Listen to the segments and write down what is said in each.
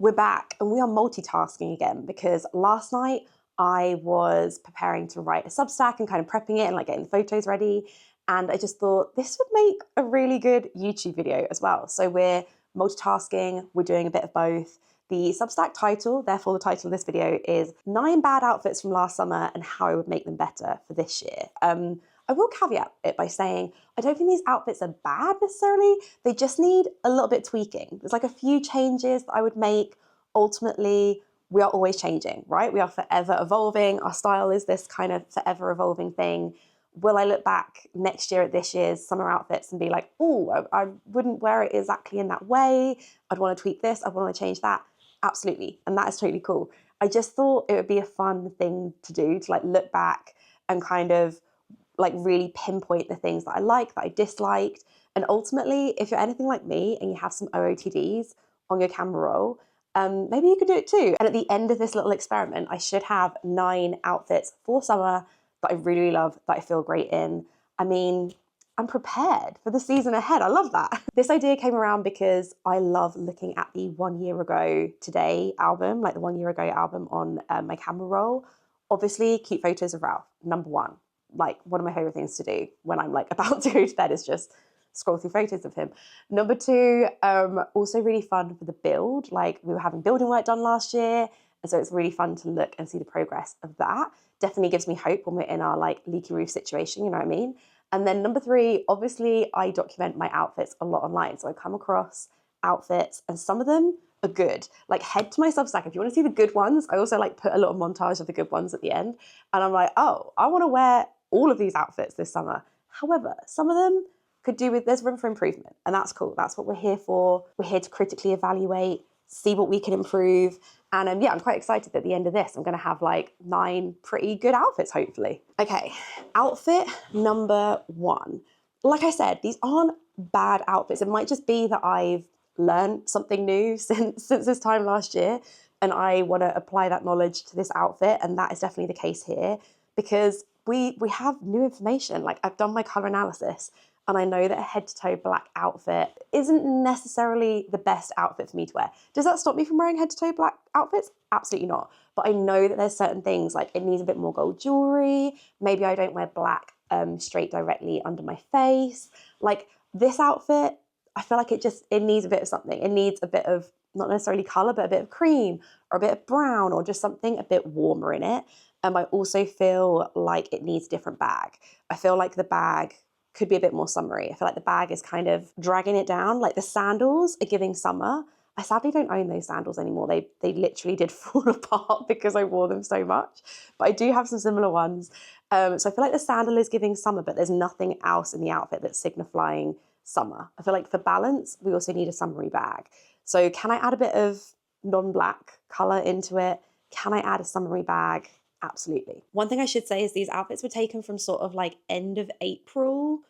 We're back and we are multitasking again because last night I was preparing to write a Substack and kind of prepping it and like getting the photos ready. And I just thought this would make a really good YouTube video as well. So we're multitasking, we're doing a bit of both. The Substack title, therefore the title of this video, is 9 bad outfits from last summer and how I would make them better for this year. I will caveat it by saying I don't think these outfits are bad necessarily. They just need a little bit tweaking. There's like a few changes that I would make. Ultimately, we are always changing, right? We are forever evolving. Our style is this kind of forever evolving thing. Will I look back next year at this year's summer outfits and be like, oh, I wouldn't wear it exactly in that way. I'd want to tweak this. I'd want to change that. Absolutely. And that is totally cool. I just thought it would be a fun thing to do, to like look back and kind of like really pinpoint the things that I like, that I disliked. And ultimately, if you're anything like me and you have some OOTDs on your camera roll, maybe you could do it too. And at the end of this little experiment, I should have 9 outfits for summer that I really love, that I feel great in. I mean, I'm prepared for the season ahead. I love that. This idea came around because I love looking at the 1 year ago today album, like the 1 year ago album on my camera roll. Obviously, cute photos of Ralph, number one. Like one of my favorite things to do when I'm like about to go to bed is just scroll through photos of him. Number 2, also really fun for the build. Like we were having building work done last year. And so it's really fun to look and see the progress of that. Definitely gives me hope when we're in our like leaky roof situation, you know what I mean? And then number 3, obviously I document my outfits a lot online. So I come across outfits and some of them are good. Like head to my Substack if you want to see the good ones. I also like put a little montage of the good ones at the end. And I'm like, oh, I want to wear all of these outfits this summer. However, some of them could do with, there's room for improvement, and that's cool. That's what we're here for. We're here to critically evaluate, see what we can improve. And yeah, I'm quite excited that at the end of this, I'm gonna have like 9 pretty good outfits, hopefully. Okay, outfit number 1. Like I said, these aren't bad outfits. It might just be that I've learned something new since this time last year, and I wanna apply that knowledge to this outfit, and that is definitely the case here, because we have new information. Like I've done my color analysis and I know that a head to toe black outfit isn't necessarily the best outfit for me to wear. Does that stop me from wearing head to toe black outfits? Absolutely not. But I know that there's certain things, like it needs a bit more gold jewelry. Maybe I don't wear black straight directly under my face. Like this outfit, I feel like it needs a bit of something. It needs a bit of, not necessarily color, but a bit of cream or a bit of brown or just something a bit warmer in it. I also feel like it needs a different bag. I feel like the bag could be a bit more summery. I feel like the bag is kind of dragging it down. Like the sandals are giving summer. I sadly don't own those sandals anymore. They literally did fall apart because I wore them so much. But I do have some similar ones. So I feel like the sandal is giving summer, but there's nothing else in the outfit that's signifying summer. I feel like for balance, we also need a summery bag. So can I add a bit of non-black color into it? Can I add a summery bag? Absolutely. One thing I should say is these outfits were taken from sort of like end of April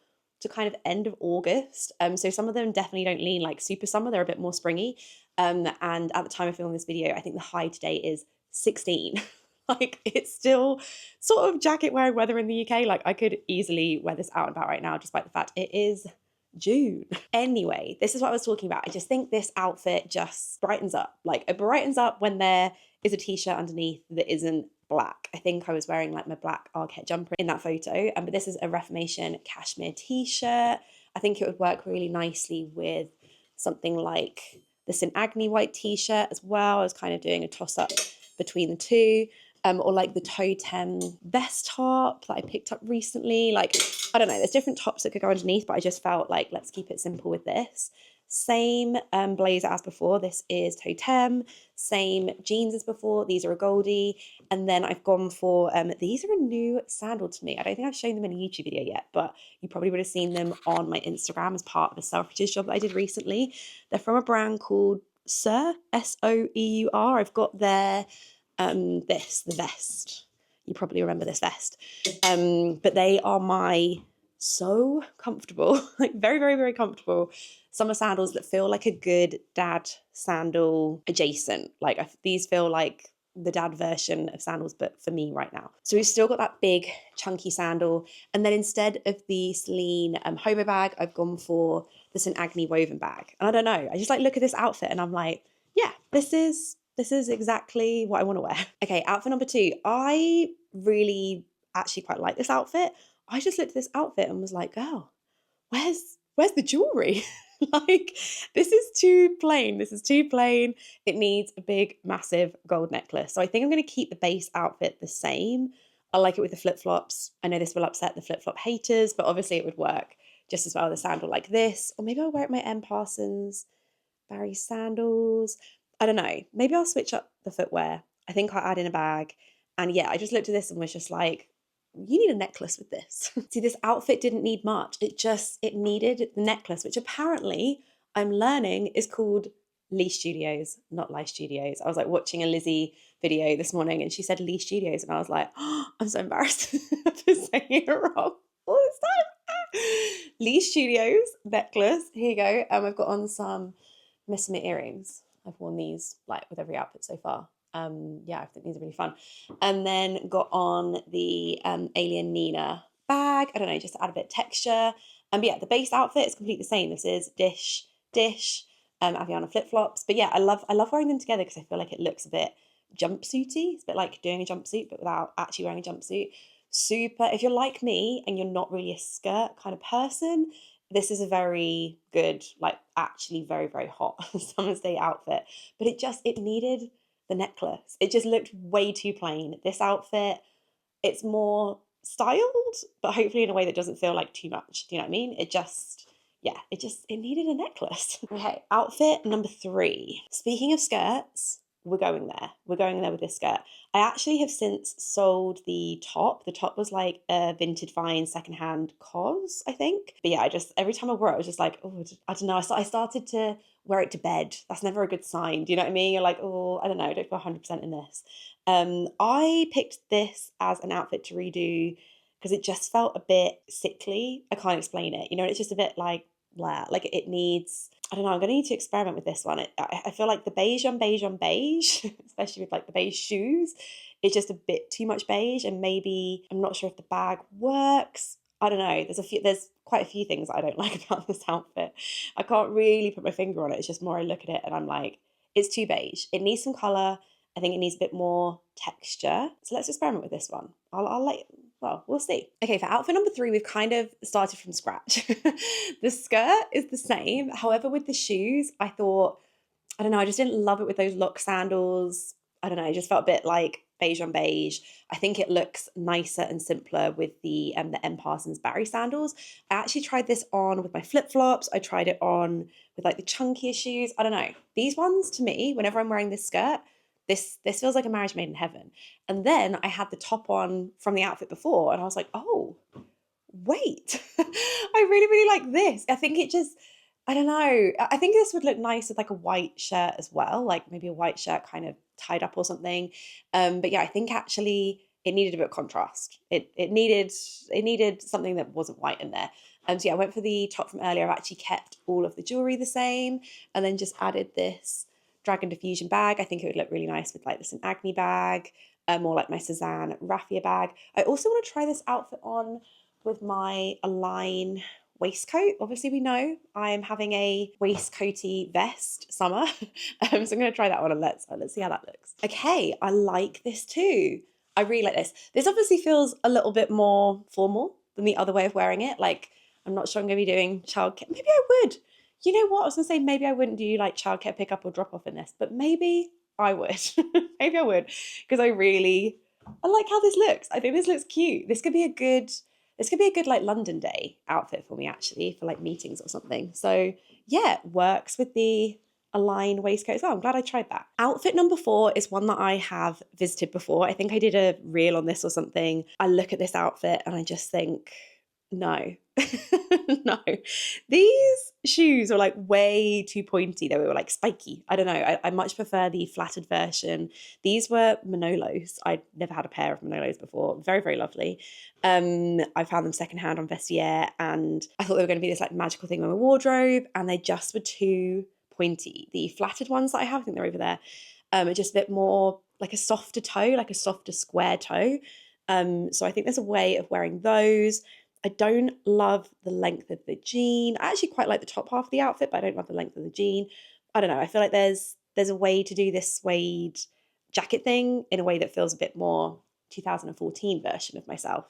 to kind of end of August. So some of them definitely don't lean like super summer. They're a bit more springy. And at the time of filming this video, I think the high today is 16. Like it's still sort of jacket wearing weather in the UK. Like I could easily wear this out and about right now, despite the fact it is June. Anyway, this is what I was talking about. I just think this outfit just brightens up. Like it brightens up when there is a t-shirt underneath that isn't black. I think I was wearing like my black Arket jumper in that photo, but this is a Reformation cashmere t-shirt. I think it would work really nicely with something like the St. Agni white t-shirt as well. I was kind of doing a toss-up between the two. Or like the totem vest top that I picked up recently. Like, I don't know, there's different tops that could go underneath, but I just felt like, let's keep it simple with this. Same blazer as before. This is totem. Same jeans as before. These are a Goldie. And then I've gone for, these are a new sandal to me. I don't think I've shown them in a YouTube video yet, but you probably would have seen them on my Instagram as part of a Selfridges job that I did recently. They're from a brand called Soeur, S-O-E-U-R. I've got their the vest. You probably remember this vest. But they are so comfortable, like very, very, very comfortable summer sandals that feel like a good dad sandal adjacent. Like these feel like the dad version of sandals, but for me right now. So we've still got that big chunky sandal. And then instead of the Celine hobo bag, I've gone for the St. Agni woven bag. And I don't know, I just like look at this outfit and I'm like, yeah, this is exactly what I want to wear. Okay, outfit number 2. I really actually quite like this outfit. I just looked at this outfit and was like, girl, where's the jewelry? Like, this is too plain. This is too plain. It needs a big, massive gold necklace. So I think I'm going to keep the base outfit the same. I like it with the flip-flops. I know this will upset the flip-flop haters, but obviously it would work just as well with a sandal like this. Or maybe I'll wear it my M. Parsons Barry sandals. I don't know. Maybe I'll switch up the footwear. I think I'll add in a bag. And yeah, I just looked at this and was just like, you need a necklace with this. See, this outfit didn't need much. It needed the necklace, which apparently I'm learning is called Lee Studios, not Lie Studios. I was like watching a Lizzie video this morning and she said Lee Studios. And I was like, oh, I'm so embarrassed for saying it wrong all this time. Lee Studios necklace. Here you go. I've got on some Messina earrings. I've worn these like with every outfit so far. Yeah, I think these are really fun. And then got on the Alien Nina bag. I don't know, just to add a bit of texture. But yeah, the base outfit is completely the same. This is dish, Aviana flip flops. But yeah, I love wearing them together because I feel like it looks a bit jumpsuity. It's a bit like doing a jumpsuit, but without actually wearing a jumpsuit. Super. If you're like me and you're not really a skirt kind of person, this is a very good, like actually very, very hot summer's day outfit. But it needed the necklace. It just looked way too plain. This outfit, it's more styled, but hopefully in a way that doesn't feel like too much. Do you know what I mean? It needed a necklace. Okay, outfit number 3. Speaking of skirts, we're going there. We're going there with this skirt. I actually have since sold the top. The top was like a Vintage Fine secondhand cos, I think. But yeah, every time I wore it, I was just like, oh, I don't know. I started to wear it to bed. That's never a good sign. Do you know what I mean? You're like, oh, I don't know. I don't feel 100% in this. I picked this as an outfit to redo because it just felt a bit sickly. I can't explain it. You know, it's just a bit like, blah. Like it needs, I don't know, I'm going to need to experiment with this one. I feel like the beige on beige on beige, especially with like the beige shoes, is just a bit too much beige. And maybe, I'm not sure if the bag works. I don't know. There's quite a few things I don't like about this outfit. I can't really put my finger on it. It's just more I look at it and I'm like, it's too beige. It needs some colour. I think it needs a bit more texture. So let's experiment with this one. Well, we'll see. Okay, for outfit number 3, we've kind of started from scratch. The skirt is the same. However, with the shoes, I thought, I don't know, I just didn't love it with those lock sandals. I don't know, it just felt a bit like beige on beige. I think it looks nicer and simpler with the M. Parsons Barry sandals. I actually tried this on with my flip-flops. I tried it on with like the chunkier shoes. I don't know. These ones, to me, whenever I'm wearing this skirt, this feels like a marriage made in heaven. And then I had the top on from the outfit before and I was like, oh, wait, I really, really like this. I think I don't know. I think this would look nice with like a white shirt as well, like maybe a white shirt kind of tied up or something. But yeah, I think actually it needed a bit of contrast. It needed something that wasn't white in there. So yeah, I went for the top from earlier. I've actually kept all of the jewelry the same and then just added this Dragon Diffusion bag. I think it would look really nice with like the St. Agni bag, or like my Cezanne Raffia bag. I also want to try this outfit on with my Align waistcoat. Obviously, we know I am having a waistcoaty vest summer. So I'm going to try that one and let's see how that looks. Okay, I like this too. I really like this. This obviously feels a little bit more formal than the other way of wearing it. Like, I'm not sure I'm going to be doing childcare. Maybe I would. You know what? I was going to say maybe I wouldn't do like childcare pickup or drop off in this, but maybe I would. Maybe I would because I like how this looks. I think this looks cute. This could be a good like London day outfit for me actually for like meetings or something. So yeah, works with the Align waistcoat as well. I'm glad I tried that. Outfit number 4 is one that I have visited before. I think I did a reel on this or something. I look at this outfit and I just think, no, no. These shoes were like way too pointy. They were like spiky. I don't know. I much prefer the flattered version. These were Manolos. I'd never had a pair of Manolos before. Very, very lovely. I found them secondhand on Vestiaire and I thought they were going to be this like magical thing in my wardrobe and they just were too pointy. The flattered ones that I have, I think they're over there, are just a bit more like a softer toe, like a softer square toe. So I think there's a way of wearing those. I don't love the length of the jean. I actually quite like the top half of the outfit, but I don't love the length of the jean. I don't know. I feel like there's there's a way to do this suede jacket thing in a way that feels a bit more 2014 version of myself.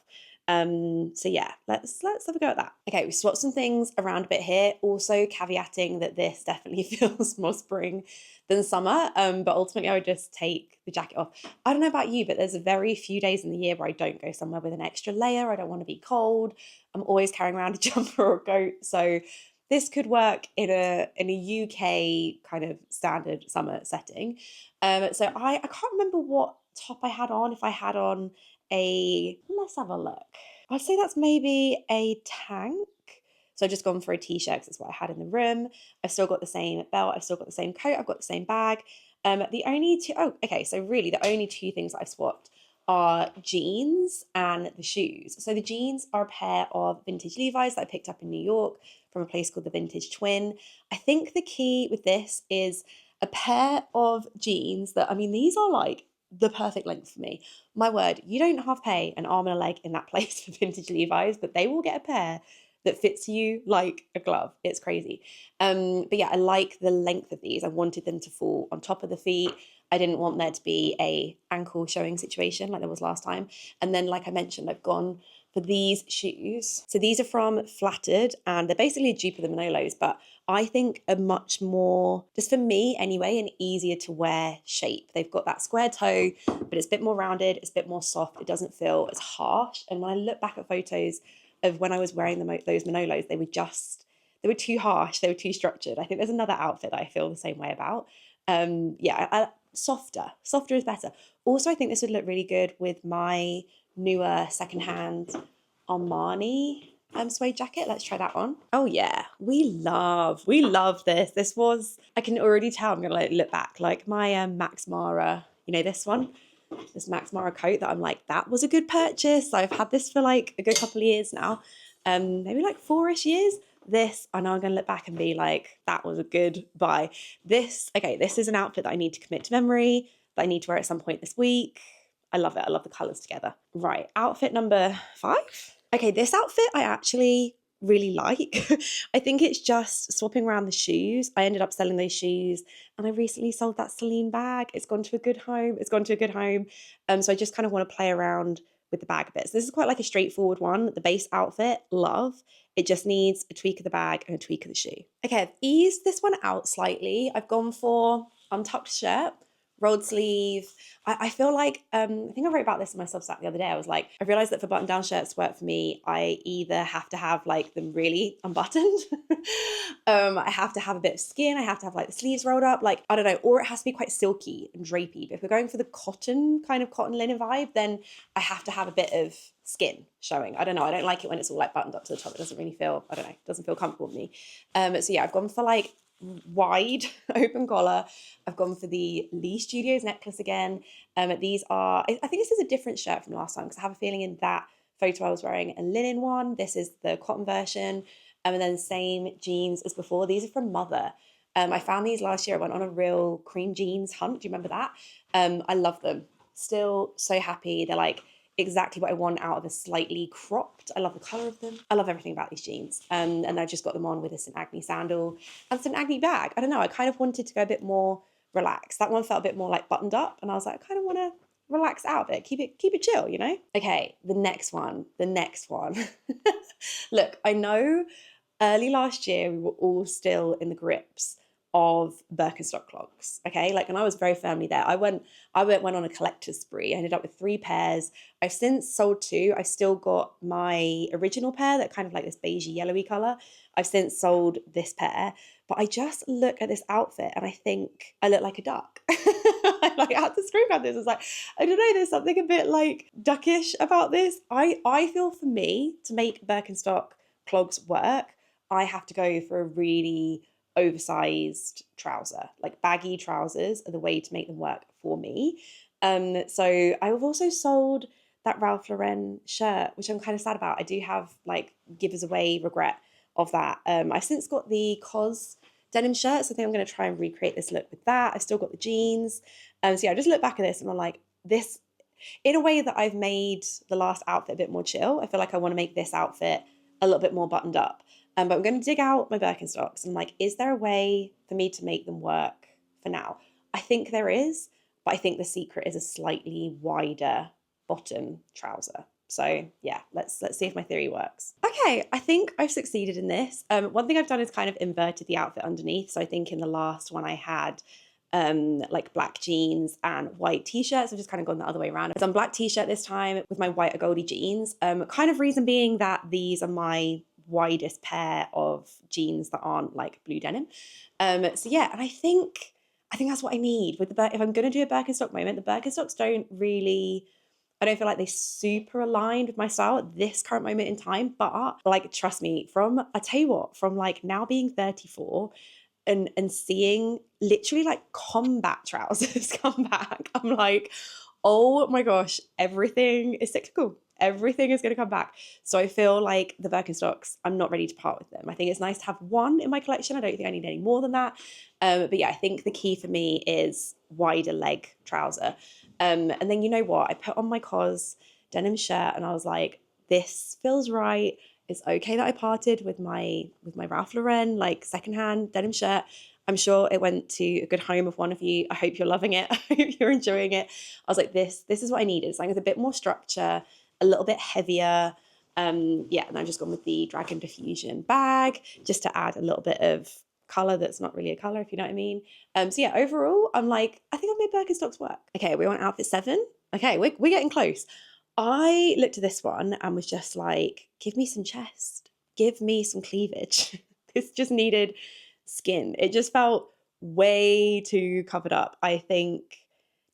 So yeah, let's have a go at that. Okay, we swapped some things around a bit here, also caveating that this definitely feels more spring than summer, but ultimately I would just take the jacket off. I don't know about you, but there's a very few days in the year where I don't go somewhere with an extra layer. I don't want to be cold. I'm always carrying around a jumper or a coat, so this could work in a UK kind of standard summer setting. So I can't remember what top I had on. If I had on let's have a look. I'd say that's maybe a tank. So I've just gone for a t-shirt because that's what I had in the room. I've still got the same belt. I've still got the same coat. I've got the same bag. The only two, oh, okay. So really the only two things that I've swapped are jeans and the shoes. So the jeans are a pair of vintage Levi's that I picked up in New York from a place called the Vintage Twin. I think the key with this is a pair of jeans that, I mean, these are like the perfect length for me. My word, you don't half pay an arm and a leg in that place for vintage Levi's, but they will get a pair that fits you like a glove. It's crazy. But yeah, I like the length of these. I wanted them to fall on top of the feet. I didn't want there to be a ankle showing situation like there was last time. And then, like I mentioned, I've gone for these shoes. So these are from Flattered, and they're basically a dupe of the Manolos, but I think a much more, just for me anyway, an easier to wear shape. They've got that square toe, but it's a bit more rounded, it's a bit more soft, it doesn't feel as harsh. And when I look back at photos of when I was wearing those Manolos, they were too harsh, they were too structured. I think there's another outfit that I feel the same way about. Softer is better. Also, I think this would look really good with my newer secondhand Armani suede jacket. Let's try that on. Oh yeah, we love this. This was, I can already tell, I'm gonna look back, like my Max Mara, you know, this Max Mara coat that I'm like, that was a good purchase. I've had this for like a good couple of years now, maybe like 4-ish years. This, I know I'm going to look back and be like, that was a good buy. This is an outfit that I need to commit to memory, that I need to wear at some point this week. I love it. I love the colours together. Right, outfit number 5. Okay, this outfit I actually really like. I think it's just swapping around the shoes. I ended up selling those shoes and I recently sold that Celine bag. It's gone to a good home. So I just kind of want to play around with the bag a bit. So this is quite like a straightforward one. The base outfit, love. It just needs a tweak of the bag and a tweak of the shoe. Okay, I've eased this one out slightly. I've gone for untucked shirt, rolled sleeve. I feel like, I think I wrote about this in my Substack the other day. I was like, I realized that for button-down shirts to work for me, I either have to have like them really unbuttoned, I have to have a bit of skin, I have to have like the sleeves rolled up, like, I don't know, or it has to be quite silky and drapey. But if we're going for the cotton linen vibe, then I have to have a bit of skin showing. I don't know, I don't like it when it's all like buttoned up to the top. It doesn't really feel, I don't know, it doesn't feel comfortable with me. So yeah, I've gone for like wide open collar. I've gone for the Lee Studios necklace again. These are, I think this is a different shirt from last time because I have a feeling in that photo I was wearing a linen one. This is the cotton version. And then same jeans as before. These are from Mother. I found these last year. I went on a real cream jeans hunt. Do you remember that? I love them. Still so happy. They're like exactly what I want out of a slightly cropped. I love the colour of them. I love everything about these jeans. And I just got them on with a St. Agni sandal and St. Agni bag. I don't know, I kind of wanted to go a bit more relaxed. That one felt a bit more like buttoned up and I was like, I kind of want to relax out of it, keep it chill, you know? Okay, the next one. Look, I know early last year we were all still in the grips of Birkenstock clogs, okay? Like, and I was very firmly there. I went on a collector's spree. I ended up with 3 pairs. I've since sold 2. I've still got my original pair that kind of like this beigey yellowy color. I've since sold this pair, but I just look at this outfit and I think I look like a duck. I had to scream at this. It's like, I don't know, there's something a bit like duckish about this. I feel for me to make Birkenstock clogs work, I have to go for a really oversized trouser. Like baggy trousers are the way to make them work for me. So I've also sold that Ralph Lauren shirt, which I'm kind of sad about. I do have like givers away regret of that. I've since got the COS denim shirt, so I think I'm going to try and recreate this look with that. I've still got the jeans. So yeah, I just look back at this and I'm like, this, in a way that I've made the last outfit a bit more chill, I feel like I want to make this outfit a little bit more buttoned up. But I'm going to dig out my Birkenstocks and I'm like, is there a way for me to make them work for now? I think there is, but I think the secret is a slightly wider bottom trouser. So yeah, let's see if my theory works. Okay, I think I've succeeded in this. One thing I've done is kind of inverted the outfit underneath. So I think in the last one I had like black jeans and white t-shirts. I've just kind of gone the other way around. I've done black t-shirt this time with my white or goldy jeans. Kind of reason being that these are my widest pair of jeans that aren't like blue denim. So yeah, and I think that's what I need with the if I'm going to do a Birkenstock moment. The Birkenstocks don't really, I don't feel like they super aligned with my style at this current moment in time. But like, trust me, I tell you what, from like now being 34 and seeing literally like combat trousers come back, I'm like, oh my gosh, everything is cyclical. Everything is going to come back. So I feel like the Birkenstocks, I'm not ready to part with them. I think it's nice to have one in my collection. I don't think I need any more than that. But yeah, I think the key for me is wider leg trouser. And then you know what? I put on my COS denim shirt and I was like, this feels right. It's okay that I parted with my Ralph Lauren like secondhand denim shirt. I'm sure it went to a good home of one of you. I hope you're loving it. I hope you're enjoying it. I was like, this is what I needed. Something with a bit more structure, a little bit heavier. Yeah, and I've just gone with the Dragon Diffusion bag just to add a little bit of color that's not really a color, if you know what I mean. So yeah, overall, I'm like, I think I've made Birkenstocks work. Okay, we're on outfit 7. Okay, we're getting close. I looked at this one and was just like, give me some chest, give me some cleavage. This just needed skin. It just felt way too covered up. I think,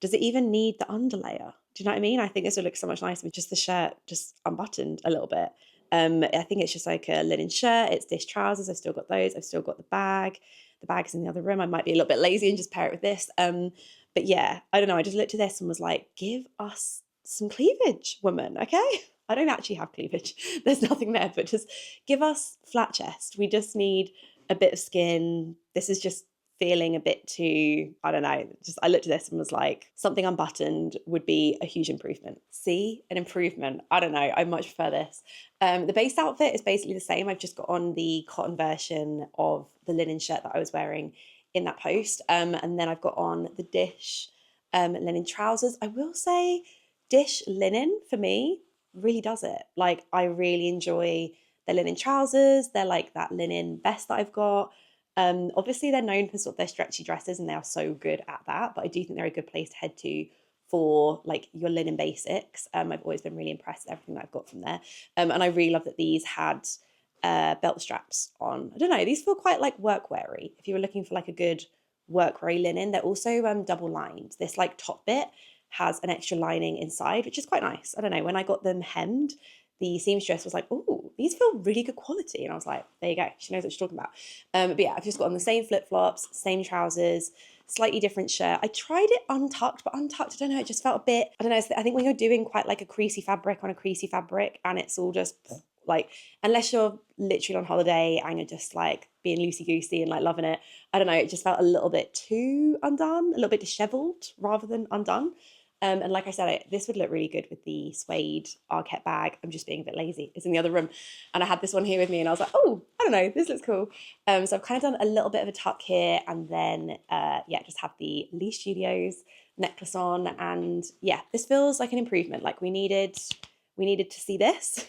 does it even need the underlayer? Do you know what I mean? I think this would look so much nicer with just the shirt just unbuttoned a little bit. I think it's just like a linen shirt. It's dish trousers. I've still got those. I've still got the bag. The bag's in the other room. I might be a little bit lazy and just pair it with this. But yeah, I don't know. I just looked at this and was like, give us some cleavage, woman, okay? I don't actually have cleavage. There's nothing there, but just give us flat chest. We just need a bit of skin. This is just feeling a bit too, I don't know, just I looked at this and was like, something unbuttoned would be a huge improvement. See, an improvement. I don't know, I much prefer this. The base outfit is basically the same. I've just got on the cotton version of the linen shirt that I was wearing in that post. And then I've got on the dish linen trousers. I will say dish linen for me really does it. Like, I really enjoy the linen trousers. They're like that linen vest that I've got. Obviously they're known for sort of their stretchy dresses and they are so good at that, but I do think they're a good place to head to for like your linen basics. I've always been really impressed with everything that I've got from there. And I really love that these had belt straps on. I don't know, these feel quite like workweary. If you were looking for like a good workweary linen, they're also double lined. This like top bit has an extra lining inside, which is quite nice. I don't know, when I got them hemmed, the seamstress was like, oh, these feel really good quality. And I was like, there you go. She knows what she's talking about. But yeah, I've just got on the same flip-flops, same trousers, slightly different shirt. I tried it untucked, but untucked, I don't know, it just felt a bit, I don't know, I think when you're doing quite like a creasy fabric on a creasy fabric and it's all just like, unless you're literally on holiday and you're just like being loosey-goosey and like loving it, I don't know, it just felt a little bit too undone, a little bit disheveled rather than undone. And like I said, this would look really good with the suede Arquette bag. I'm just being a bit lazy. It's in the other room. And I had this one here with me and I was like, oh, I don't know, this looks cool. So I've kind of done a little bit of a tuck here and then, yeah, just have the Lee Studios necklace on. And yeah, this feels like an improvement. Like we needed to see this.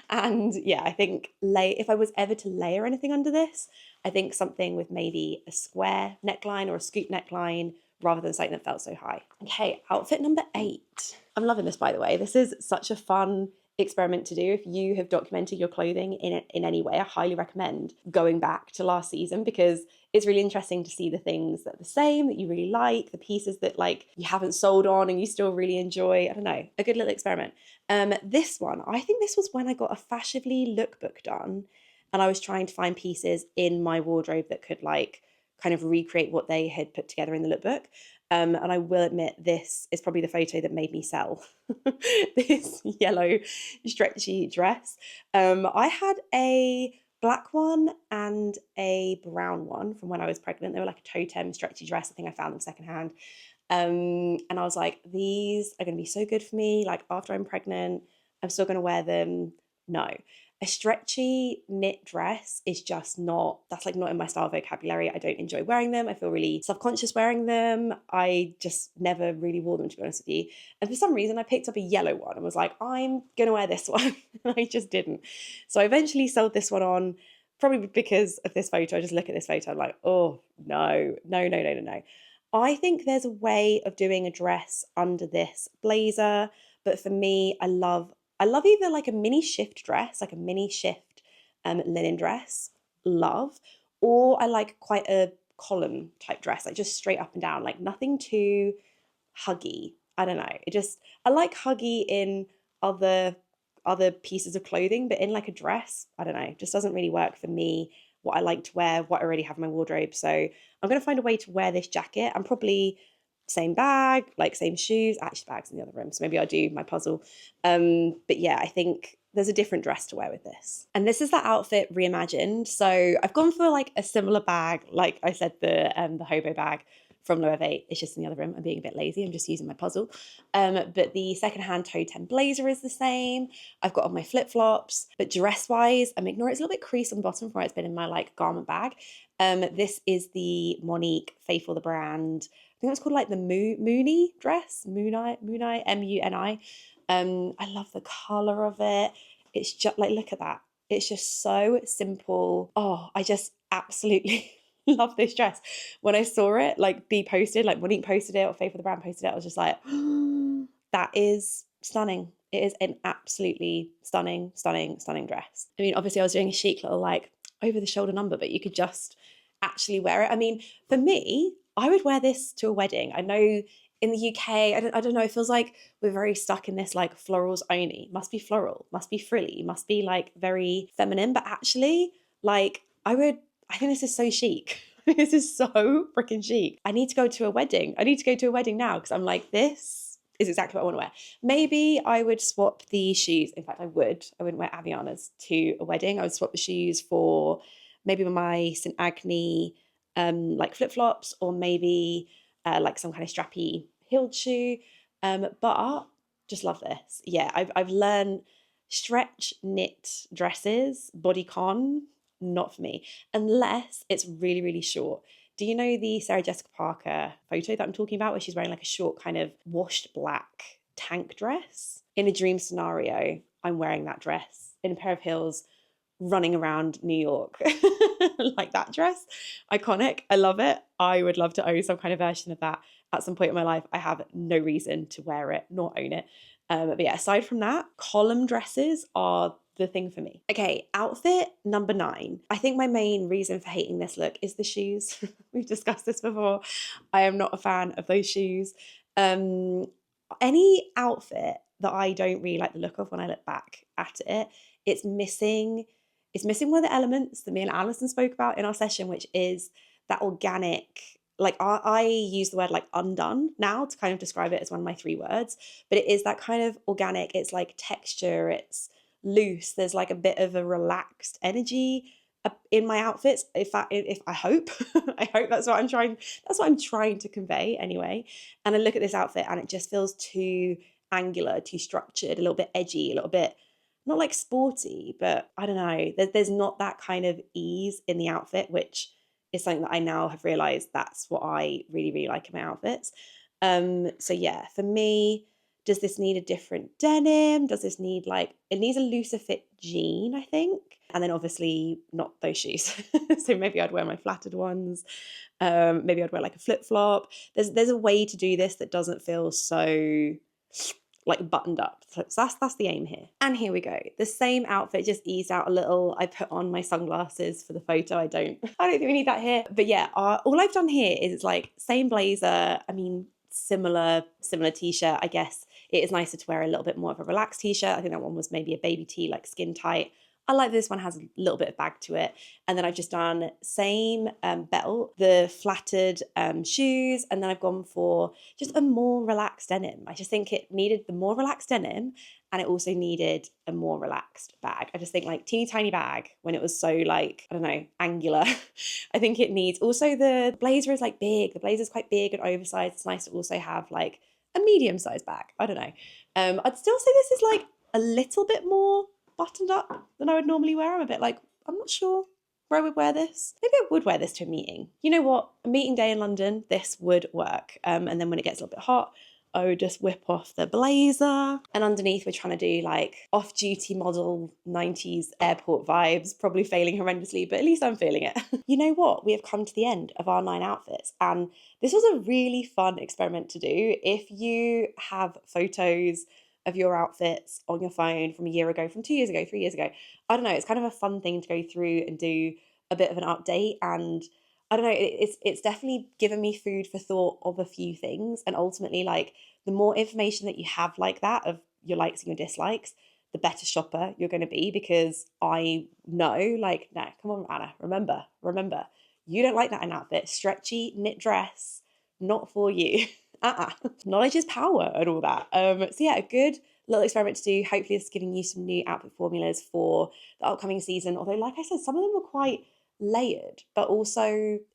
And yeah, I think if I was ever to layer anything under this, I think something with maybe a square neckline or a scoop neckline rather than something that felt so high. Okay, outfit number 8. I'm loving this, by the way. This is such a fun experiment to do. If you have documented your clothing in any way, I highly recommend going back to last season because it's really interesting to see the things that are the same, that you really like, the pieces that like you haven't sold on and you still really enjoy. I don't know, a good little experiment. This one, I think this was when I got a Fashionably lookbook done and I was trying to find pieces in my wardrobe that could like kind of recreate what they had put together in the lookbook. And I will admit, this is probably the photo that made me sell this yellow stretchy dress. I had a black one and a brown one from when I was pregnant. They were like a totem stretchy dress. I think I found them secondhand. And I was like, these are going to be so good for me. Like after I'm pregnant, I'm still going to wear them. No. A stretchy knit dress is just not, that's like not in my style vocabulary. I don't enjoy wearing them. I feel really self-conscious wearing them. I just never really wore them, to be honest with you. And for some reason I picked up a yellow one and was like, I'm gonna wear this one. And I just didn't. So I eventually sold this one on, probably because of this photo. I just look at this photo, I'm like, oh no, no, no, no, no, no. I think there's a way of doing a dress under this blazer, but for me, I love either like a mini shift dress, like a mini shift linen dress, love, or I like quite a column type dress, like just straight up and down, like nothing too huggy. I don't know. I like huggy in other pieces of clothing, but in like a dress, I don't know, it just doesn't really work for me. What I like to wear, what I already have in my wardrobe. So I'm gonna find a way to wear this jacket. I'm probably same bag, like same shoes. Actually, bags in the other room, so maybe I'll do my puzzle. But yeah, I think there's a different dress to wear with this. And this is the outfit reimagined. So I've gone for like a similar bag, like I said, the hobo bag from Loewe. It's just in the other room. I'm being a bit lazy. I'm just using my puzzle. But the secondhand toe 10 blazer is the same. I've got on my flip-flops, but dress-wise, ignore it's a little bit creased on the bottom from where it's been in my like garment bag. This is the Monique Faithful the brand. I think it's called like the Mooney dress, Moonai, Muni. I love the color of it. It's just like, look at that. It's just so simple. Oh, I just absolutely love this dress. When I saw it like be posted, like Monique posted it or Faithful the brand posted it, I was just like, that is stunning. It is an absolutely stunning, stunning, stunning dress. I mean, obviously I was doing a chic little like over the shoulder number, but you could just actually wear it. I mean, for me, I would wear this to a wedding. I know in the UK, I don't know, it feels like we're very stuck in this like florals only. Must be floral, must be frilly, must be like very feminine. But actually, like I think this is so chic. This is so freaking chic. I need to go to a wedding. I need to go to a wedding now because I'm like, this is exactly what I want to wear. Maybe I would swap the shoes. In fact, I wouldn't wear Avianas to a wedding. I would swap the shoes for maybe my St. Agni like flip-flops, or maybe like some kind of strappy heeled shoe. But just love this. Yeah, I've learned stretch knit dresses, bodycon, not for me, unless it's really, really short. Do you know the Sarah Jessica Parker photo that I'm talking about, where she's wearing like a short kind of washed black tank dress? In a dream scenario, I'm wearing that dress in a pair of heels, running around New York like that dress. Iconic. I love it. I would love to own some kind of version of that at some point in my life. I have no reason to wear it nor own it. But yeah, aside from that, column dresses are the thing for me. Okay, outfit number 9. I think my main reason for hating this look is the shoes. We've discussed this before. I am not a fan of those shoes. Any outfit that I don't really like the look of when I look back at it, it's missing one of the elements that me and Alison spoke about in our session, which is that organic, like I use the word like undone now to kind of describe it as one of my 3 words, but it is that kind of organic. It's like texture, it's loose, there's like a bit of a relaxed energy in my outfits. If I hope I hope that's what I'm trying to convey anyway. And I look at this outfit and it just feels too angular, too structured, a little bit edgy, a little bit not like sporty, but I don't know. There's not that kind of ease in the outfit, which is something that I now have realized that's what I really, really like in my outfits. So yeah, for me, does this need a different denim? Does this need it needs a looser fit jean, I think. And then obviously not those shoes. So maybe I'd wear my flattered ones. Maybe I'd wear like a flip-flop. There's a way to do this that doesn't feel so like buttoned up. So that's the aim here. And here we go. The same outfit, just eased out a little. I put on my sunglasses for the photo. I don't think we need that here. But yeah, all I've done here is like same blazer. I mean, similar t-shirt. I guess it is nicer to wear a little bit more of a relaxed t-shirt. I think that one was maybe a baby tee, like skin tight. I like this one, has a little bit of bag to it. And then I've just done same belt, the flattered shoes, and then I've gone for just a more relaxed denim. I just think it needed the more relaxed denim, and it also needed a more relaxed bag. I just think like teeny tiny bag when it was so like, I don't know, angular. I think it needs, also the blazer is like big. The blazer is quite big and oversized. It's nice to also have like a medium sized bag. I don't know. I'd still say this is like a little bit more buttoned up than I would normally wear. I'm a bit like, I'm not sure where I would wear this. Maybe I would wear this to a meeting. You know what? A meeting day in London, this would work. And then when it gets a little bit hot, I would just whip off the blazer. And underneath, we're trying to do like off-duty model 90s airport vibes, probably failing horrendously, but at least I'm feeling it. You know what? We have come to the end of our 9 outfits. And this was a really fun experiment to do. If you have photos of your outfits on your phone from a year ago, from 2 years ago, 3 years ago, I don't know, it's kind of a fun thing to go through and do a bit of an update. And I don't know, it's definitely given me food for thought of a few things. And ultimately, like, the more information that you have like that of your likes and your dislikes, the better shopper you're going to be, because I know, like, no, come on, Anna, remember, you don't like that in outfit. Stretchy knit dress, not for you. Knowledge is power and all that. So yeah, a good little experiment to do. Hopefully this is giving you some new outfit formulas for the upcoming season. Although, like I said, some of them were quite layered, but also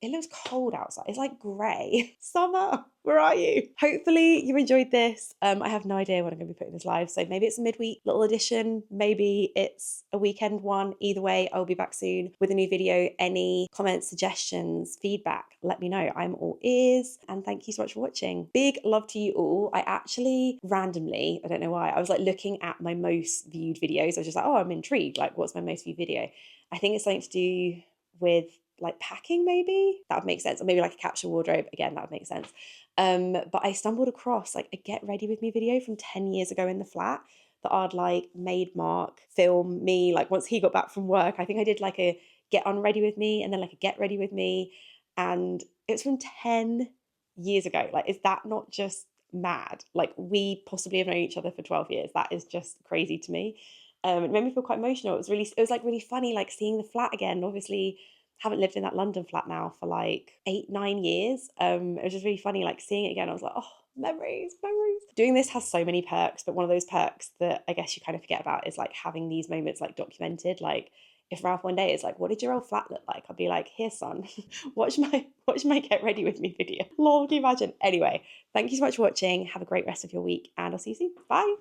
it looks cold outside. It's like grey. Summer, where are you? Hopefully you enjoyed this. I have no idea when I'm going to be putting this live, so maybe it's a midweek little edition, maybe it's a weekend one. Either way, I'll be back soon with a new video. Any comments, suggestions, feedback, let me know. I'm all ears, and thank you so much for watching. Big love to you all. I actually randomly, I don't know why, I was like looking at my most viewed videos. I was just like, oh, I'm intrigued, like what's my most viewed video? I think it's something to do with like packing, maybe that would make sense, or maybe like a capsule wardrobe, again, that would make sense. But I stumbled across like a get ready with me video from 10 years ago in the flat that I'd like made Mark film me, like once he got back from work. I think I did like a get on ready with me and then like a get ready with me, and it's from 10 years ago. Like, is that not just mad? Like, we possibly have known each other for 12 years. That is just crazy to me. It made me feel quite emotional. It was like really funny, like seeing the flat again. Obviously, haven't lived in that London flat now for like 8-9 years. It was just really funny, like seeing it again. I was like, oh, memories. Doing this has so many perks, but one of those perks that I guess you kind of forget about is like having these moments like documented. Like, if Ralph one day is like, what did your old flat look like? I'll be like, here, son, watch my get ready with me video. Lol, can you imagine? Anyway, thank you so much for watching. Have a great rest of your week, and I'll see you soon. Bye.